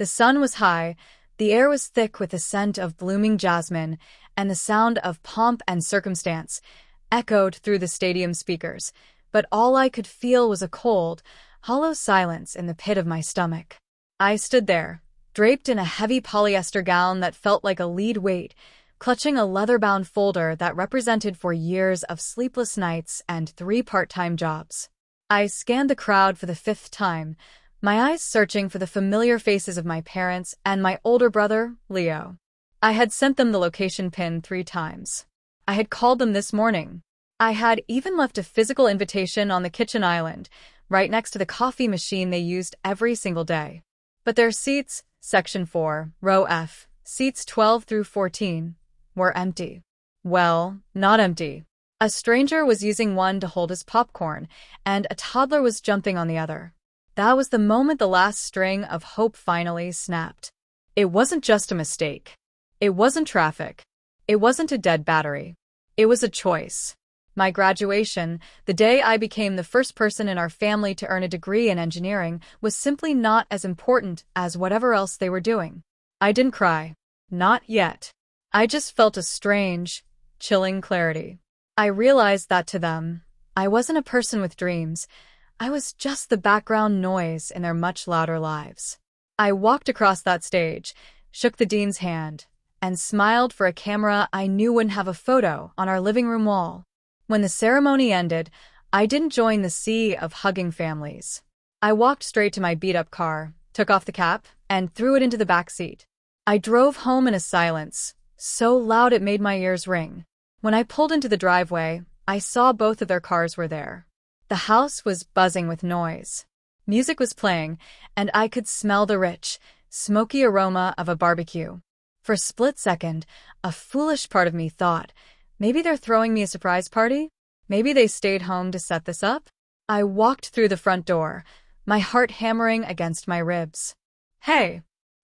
The sun was high, the air was thick with the scent of blooming jasmine, and the sound of pomp and circumstance echoed through the stadium speakers, but all I could feel was a cold, hollow silence in the pit of my stomach. I stood there, draped in a heavy polyester gown that felt like a lead weight, clutching a leather-bound folder that represented 4 years of sleepless nights and 3 part-time jobs. I scanned the crowd for the 5th time, my eyes searching for the familiar faces of my parents and my older brother, Leo. I had sent them the location pin 3 times. I had called them this morning. I had even left a physical invitation on the kitchen island, right next to the coffee machine they used every single day. But their seats, Section 4, Row F, seats 12 through 14, were empty. Well, not empty. A stranger was using one to hold his popcorn, and a toddler was jumping on the other. That was the moment the last string of hope finally snapped. It wasn't just a mistake. It wasn't traffic. It wasn't a dead battery. It was a choice. My graduation, the day I became the first person in our family to earn a degree in engineering, was simply not as important as whatever else they were doing. I didn't cry. Not yet. I just felt a strange, chilling clarity. I realized that to them, I wasn't a person with dreams. I was just the background noise in their much louder lives. I walked across that stage, shook the dean's hand, and smiled for a camera I knew wouldn't have a photo on our living room wall. When the ceremony ended, I didn't join the sea of hugging families. I walked straight to my beat-up car, took off the cap, and threw it into the back seat. I drove home in a silence, so loud it made my ears ring. When I pulled into the driveway, I saw both of their cars were there. The house was buzzing with noise. Music was playing, and I could smell the rich, smoky aroma of a barbecue. For a split second, a foolish part of me thought, maybe they're throwing me a surprise party? Maybe they stayed home to set this up? I walked through the front door, my heart hammering against my ribs. "Hey!"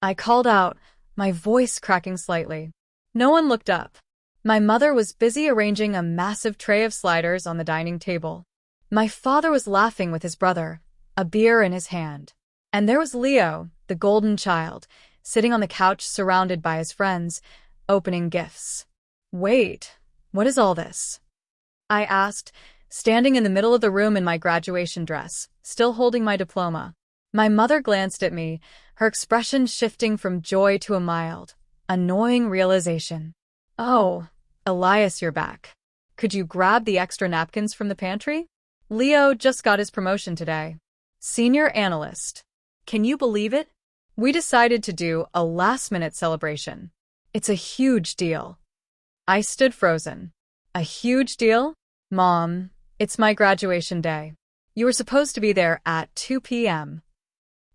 I called out, my voice cracking slightly. No one looked up. My mother was busy arranging a massive tray of sliders on the dining table. My father was laughing with his brother, a beer in his hand. And there was Leo, the golden child, sitting on the couch surrounded by his friends, opening gifts. "Wait, what is all this?" I asked, standing in the middle of the room in my graduation dress, still holding my diploma. My mother glanced at me, her expression shifting from joy to a mild, annoying realization. "Oh, Elias, you're back. Could you grab the extra napkins from the pantry? Leo just got his promotion today. Senior analyst. Can you believe it? We decided to do a last-minute celebration. It's a huge deal." I stood frozen. "A huge deal? Mom, it's my graduation day. You were supposed to be there at 2 p.m.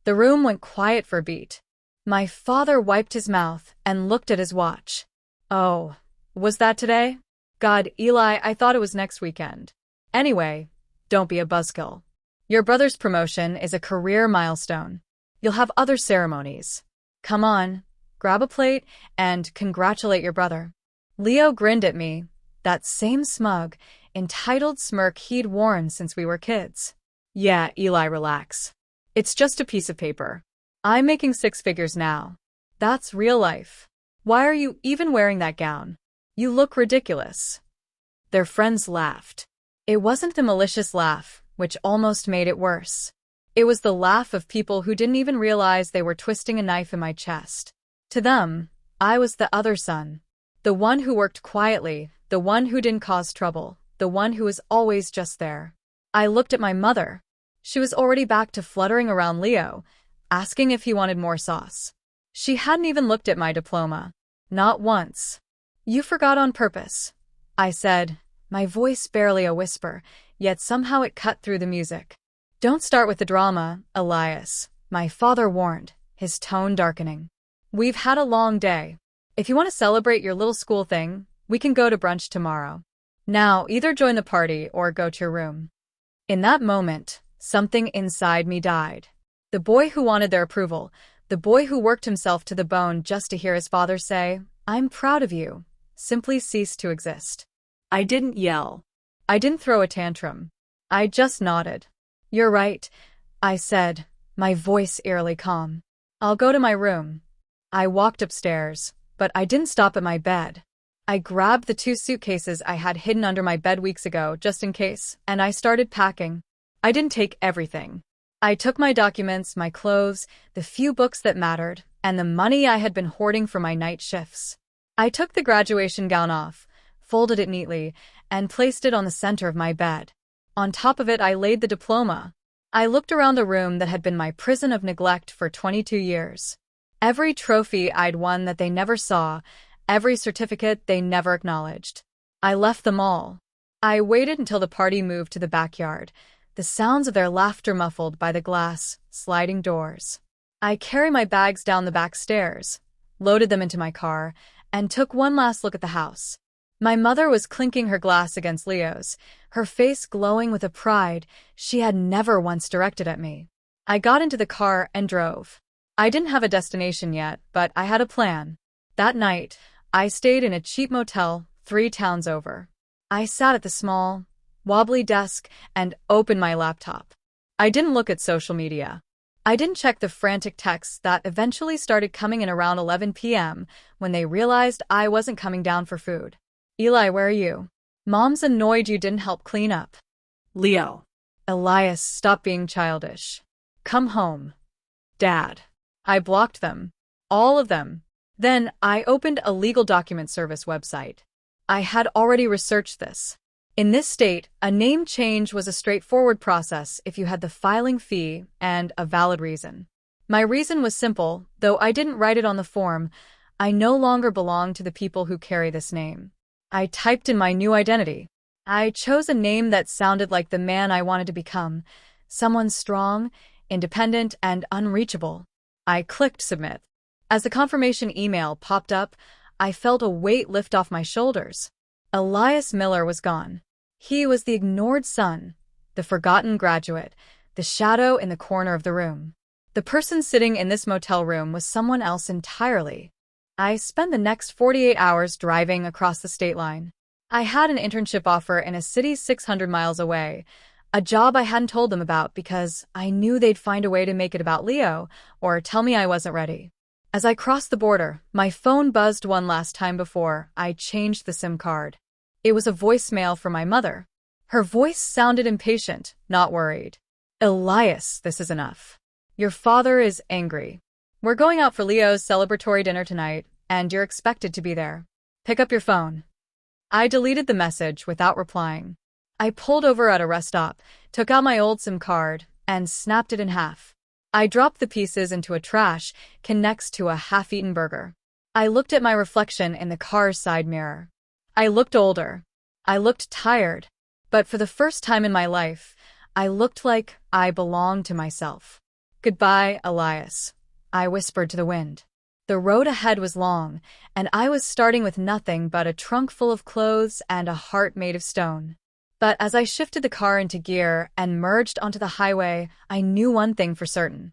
The room went quiet for a beat. My father wiped his mouth and looked at his watch. "Oh, was that today? God, Eli, I thought it was next weekend. Anyway, don't be a buzzkill. Your brother's promotion is a career milestone. You'll have other ceremonies. Come on, grab a plate and congratulate your brother." Leo grinned at me, that same smug, entitled smirk he'd worn since we were kids. "Yeah, Eli, relax. It's just a piece of paper. I'm making 6 figures now. That's real life. Why are you even wearing that gown? You look ridiculous." Their friends laughed. It wasn't the malicious laugh, which almost made it worse. It was the laugh of people who didn't even realize they were twisting a knife in my chest. To them, I was the other son. The one who worked quietly, the one who didn't cause trouble, the one who was always just there. I looked at my mother. She was already back to fluttering around Leo, asking if he wanted more sauce. She hadn't even looked at my diploma. Not once. "You forgot on purpose," I said, my voice barely a whisper, yet somehow it cut through the music. "Don't start with the drama, Elias," my father warned, his tone darkening. "We've had a long day. If you want to celebrate your little school thing, we can go to brunch tomorrow. Now, either join the party or go to your room." In that moment, something inside me died. The boy who wanted their approval, the boy who worked himself to the bone just to hear his father say, "I'm proud of you," simply ceased to exist. I didn't yell. I didn't throw a tantrum. I just nodded. "You're right," I said, my voice eerily calm. I'll go to my room. I walked upstairs, but I didn't stop at my bed. I grabbed the 2 suitcases I had hidden under my bed weeks ago, just in case, and I started packing. I didn't take everything. I took my documents, my clothes, the few books that mattered, and the money I had been hoarding for my night shifts. I took the graduation gown off, folded it neatly, and placed it on the center of my bed. On top of it, I laid the diploma. I looked around the room that had been my prison of neglect for 22 years. Every trophy I'd won that they never saw, every certificate they never acknowledged. I left them all. I waited until the party moved to the backyard, the sounds of their laughter muffled by the glass, sliding doors. I carried my bags down the back stairs, loaded them into my car, and took one last look at the house. My mother was clinking her glass against Leo's, her face glowing with a pride she had never once directed at me. I got into the car and drove. I didn't have a destination yet, but I had a plan. That night, I stayed in a cheap motel 3 towns over. I sat at the small, wobbly desk and opened my laptop. I didn't look at social media. I didn't check the frantic texts that eventually started coming in around 11 p.m. when they realized I wasn't coming down for food. Eli, where are you? Mom's annoyed you didn't help clean up. Leo. Elias, stop being childish. Come home. Dad. I blocked them. All of them. Then I opened a legal document service website. I had already researched this. In this state, a name change was a straightforward process if you had the filing fee and a valid reason. My reason was simple, though I didn't write it on the form. I no longer belong to the people who carry this name. I typed in my new identity. I chose a name that sounded like the man I wanted to become, someone strong, independent, and unreachable. I clicked submit. As the confirmation email popped up, I felt a weight lift off my shoulders. Elias Miller was gone. He was the ignored son, the forgotten graduate, the shadow in the corner of the room. The person sitting in this motel room was someone else entirely. I spent the next 48 hours driving across the state line. I had an internship offer in a city 600 miles away, a job I hadn't told them about because I knew they'd find a way to make it about Leo or tell me I wasn't ready. As I crossed the border, my phone buzzed one last time before I changed the SIM card. It was a voicemail from my mother. Her voice sounded impatient, not worried. Elias, this is enough. Your father is angry. We're going out for Leo's celebratory dinner tonight, and you're expected to be there. Pick up your phone. I deleted the message without replying. I pulled over at a rest stop, took out my old SIM card, and snapped it in half. I dropped the pieces into a trash can next to a half-eaten burger. I looked at my reflection in the car's side mirror. I looked older. I looked tired. But for the first time in my life, I looked like I belonged to myself. Goodbye, Elias, I whispered to the wind. The road ahead was long, and I was starting with nothing but a trunk full of clothes and a heart made of stone. But as I shifted the car into gear and merged onto the highway, I knew one thing for certain.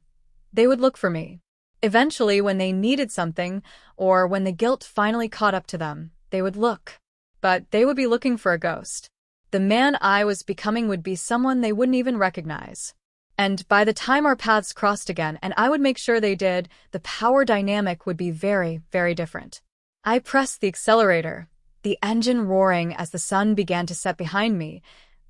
They would look for me. Eventually, when they needed something, or when the guilt finally caught up to them, they would look. But they would be looking for a ghost. The man I was becoming would be someone they wouldn't even recognize. And by the time our paths crossed again, and I would make sure they did, the power dynamic would be very, very different. I pressed the accelerator, the engine roaring as the sun began to set behind me,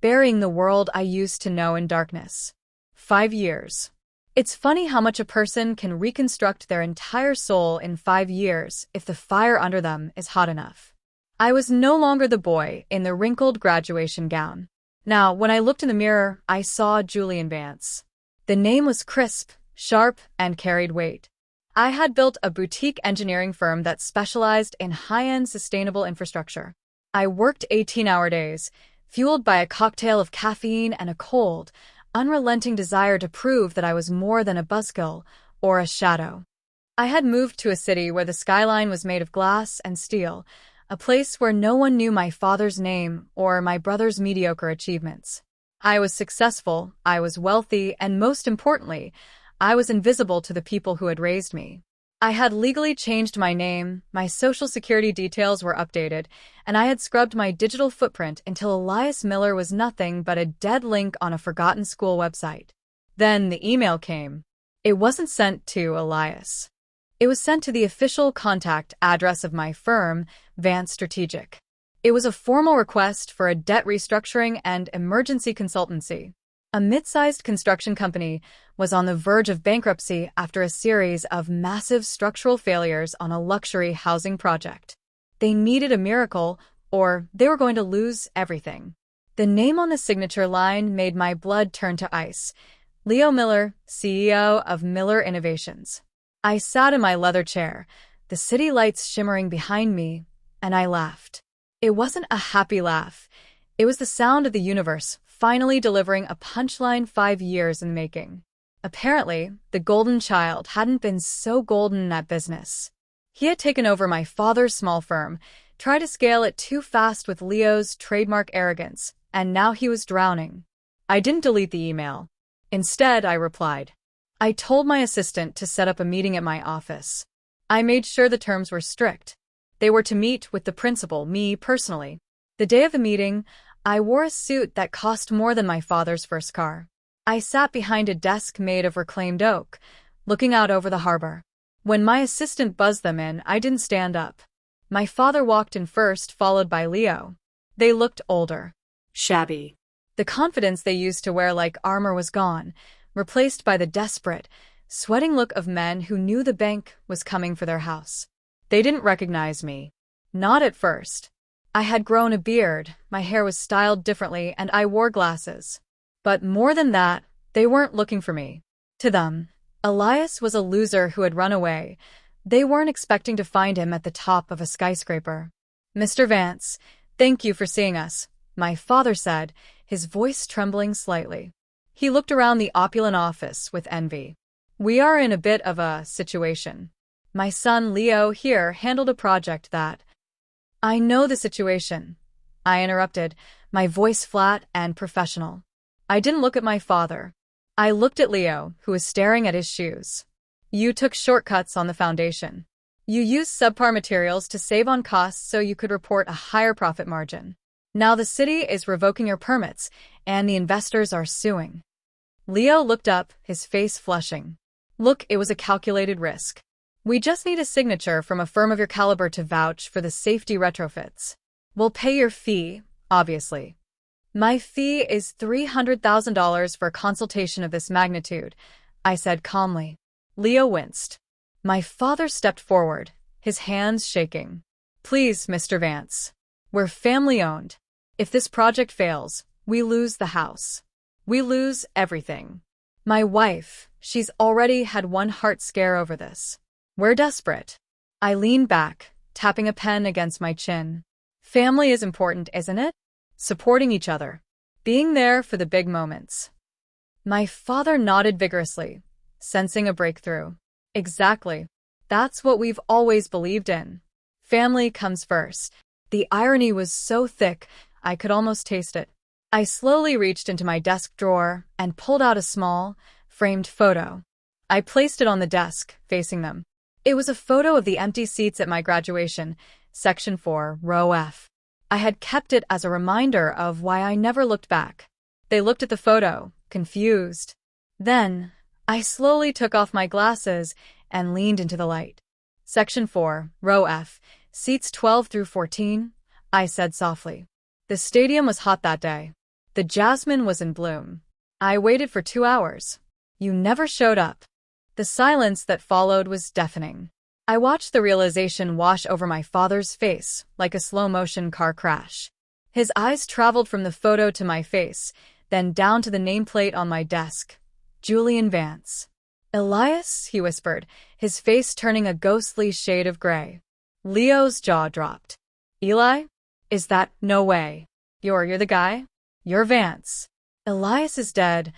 burying the world I used to know in darkness. 5 years. It's funny how much a person can reconstruct their entire soul in 5 years if the fire under them is hot enough. I was no longer the boy in the wrinkled graduation gown. Now, when I looked in the mirror, I saw Julian Vance. The name was crisp, sharp, and carried weight. I had built a boutique engineering firm that specialized in high-end sustainable infrastructure. I worked 18-hour days, fueled by a cocktail of caffeine and a cold, unrelenting desire to prove that I was more than a buzzkill or a shadow. I had moved to a city where the skyline was made of glass and steel, a place where no one knew my father's name or my brother's mediocre achievements. I was successful, I was wealthy, and most importantly, I was invisible to the people who had raised me. I had legally changed my name, my social security details were updated, and I had scrubbed my digital footprint until Elias Miller was nothing but a dead link on a forgotten school website. Then the email came. It wasn't sent to Elias. It was sent to the official contact address of my firm, Vance Strategic. It was a formal request for a debt restructuring and emergency consultancy. A mid-sized construction company was on the verge of bankruptcy after a series of massive structural failures on a luxury housing project. They needed a miracle, or they were going to lose everything. The name on the signature line made my blood turn to ice. Leo Miller, CEO of Miller Innovations. I sat in my leather chair, the city lights shimmering behind me, and I laughed. It wasn't a happy laugh. It was the sound of the universe finally delivering a punchline 5 years in the making. Apparently, the golden child hadn't been so golden in that business. He had taken over my father's small firm, tried to scale it too fast with Leo's trademark arrogance, and now he was drowning. I didn't delete the email. Instead, I replied. I told my assistant to set up a meeting at my office. I made sure the terms were strict. They were to meet with the principal, me personally. The day of the meeting, I wore a suit that cost more than my father's first car. I sat behind a desk made of reclaimed oak, looking out over the harbor. When my assistant buzzed them in, I didn't stand up. My father walked in first, followed by Leo. They looked older. Shabby. The confidence they used to wear like armor was gone, replaced by the desperate, sweating look of men who knew the bank was coming for their house. They didn't recognize me. Not at first. I had grown a beard, my hair was styled differently, and I wore glasses. But more than that, they weren't looking for me. To them, Elias was a loser who had run away. They weren't expecting to find him at the top of a skyscraper. Mr. Vance, thank you for seeing us, my father said, his voice trembling slightly. He looked around the opulent office with envy. We are in a bit of a situation. My son Leo here handled a project that... I know the situation, I interrupted, my voice flat and professional. I didn't look at my father. I looked at Leo, who was staring at his shoes. You took shortcuts on the foundation. You used subpar materials to save on costs so you could report a higher profit margin. Now the city is revoking your permits, and the investors are suing. Leo looked up, his face flushing. Look, it was a calculated risk. We just need a signature from a firm of your caliber to vouch for the safety retrofits. We'll pay your fee, obviously. My fee is $300,000 for a consultation of this magnitude, I said calmly. Leo winced. My father stepped forward, his hands shaking. Please, Mr. Vance. We're family-owned. If this project fails, we lose the house. We lose everything. My wife, she's already had one heart scare over this. We're desperate. I leaned back, tapping a pen against my chin. Family is important, isn't it? Supporting each other. Being there for the big moments. My father nodded vigorously, sensing a breakthrough. Exactly. That's what we've always believed in. Family comes first. The irony was so thick, I could almost taste it. I slowly reached into my desk drawer and pulled out a small, framed photo. I placed it on the desk, facing them. It was a photo of the empty seats at my graduation, Section 4, Row F. I had kept it as a reminder of why I never looked back. They looked at the photo, confused. Then, I slowly took off my glasses and leaned into the light. Section 4, Row F, seats 12 through 14, I said softly. The stadium was hot that day. The jasmine was in bloom. I waited for 2 hours. You never showed up. The silence that followed was deafening. I watched the realization wash over my father's face like a slow-motion car crash. His eyes traveled from the photo to my face, then down to the nameplate on my desk. Julian Vance. Elias, he whispered, his face turning a ghostly shade of gray. Leo's jaw dropped. Eli? Is that? No way. You're the guy? You're Vance. Elias is dead,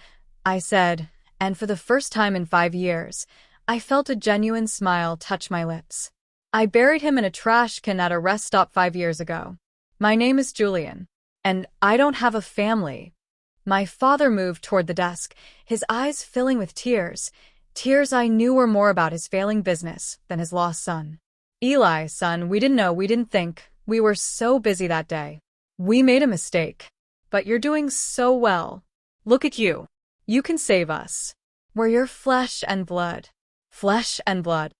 I said, and for the first time in 5 years, I felt a genuine smile touch my lips. I buried him in a trash can at a rest stop 5 years ago. My name is Julian, and I don't have a family. My father moved toward the desk, his eyes filling with tears, tears I knew were more about his failing business than his lost son. Eli, son, we didn't know, we didn't think. We were so busy that day. We made a mistake. But you're doing so well. Look at you. You can save us. We're your flesh and blood. Flesh and blood.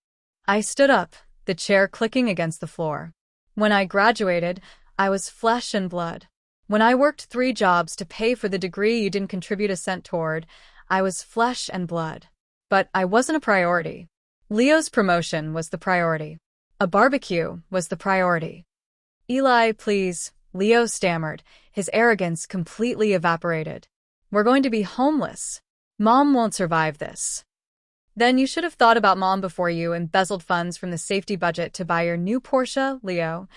I stood up, the chair clicking against the floor. When I graduated, I was flesh and blood. When I worked 3 jobs to pay for the degree you didn't contribute a cent toward, I was flesh and blood. But I wasn't a priority. Leo's promotion was the priority. A barbecue was the priority. Eli, please, Leo stammered, his arrogance completely evaporated. We're going to be homeless. Mom won't survive this. Then you should have thought about Mom before you embezzled funds from the safety budget to buy your new Porsche, Leo,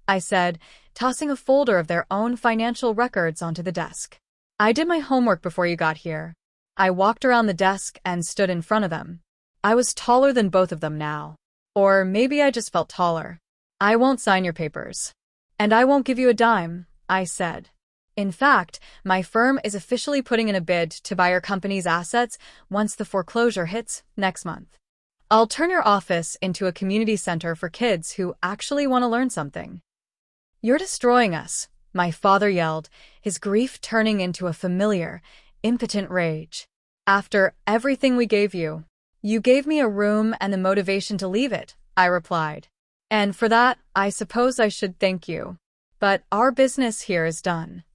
I said, tossing a folder of their own financial records onto the desk. I did my homework before you got here. I walked around the desk and stood in front of them. I was taller than both of them now. Or maybe I just felt taller. I won't sign your papers. And I won't give you a dime, I said. In fact, my firm is officially putting in a bid to buy your company's assets once the foreclosure hits next month. I'll turn your office into a community center for kids who actually want to learn something. You're destroying us, my father yelled, his grief turning into a familiar, impotent rage. After everything we gave you, you gave me a room and the motivation to leave it, I replied. And for that, I suppose I should thank you. But our business here is done.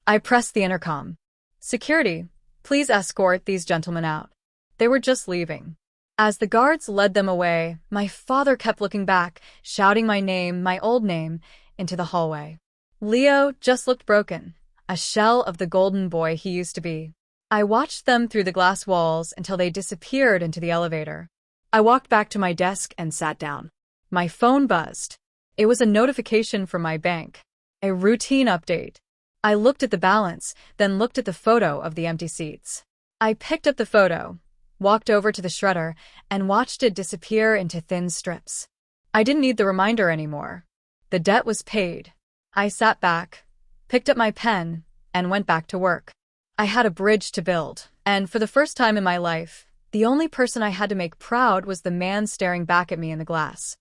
I pressed the intercom. Security, please escort these gentlemen out. They were just leaving. As the guards led them away, my father kept looking back, shouting my name, my old name, into the hallway. Leo just looked broken, a shell of the golden boy he used to be. I watched them through the glass walls until they disappeared into the elevator. I walked back to my desk and sat down. My phone buzzed. It was a notification from my bank. A routine update. I looked at the balance, then looked at the photo of the empty seats. I picked up the photo, walked over to the shredder, and watched it disappear into thin strips. I didn't need the reminder anymore. The debt was paid. I sat back, picked up my pen, and went back to work. I had a bridge to build, and for the first time in my life, the only person I had to make proud was the man staring back at me in the glass.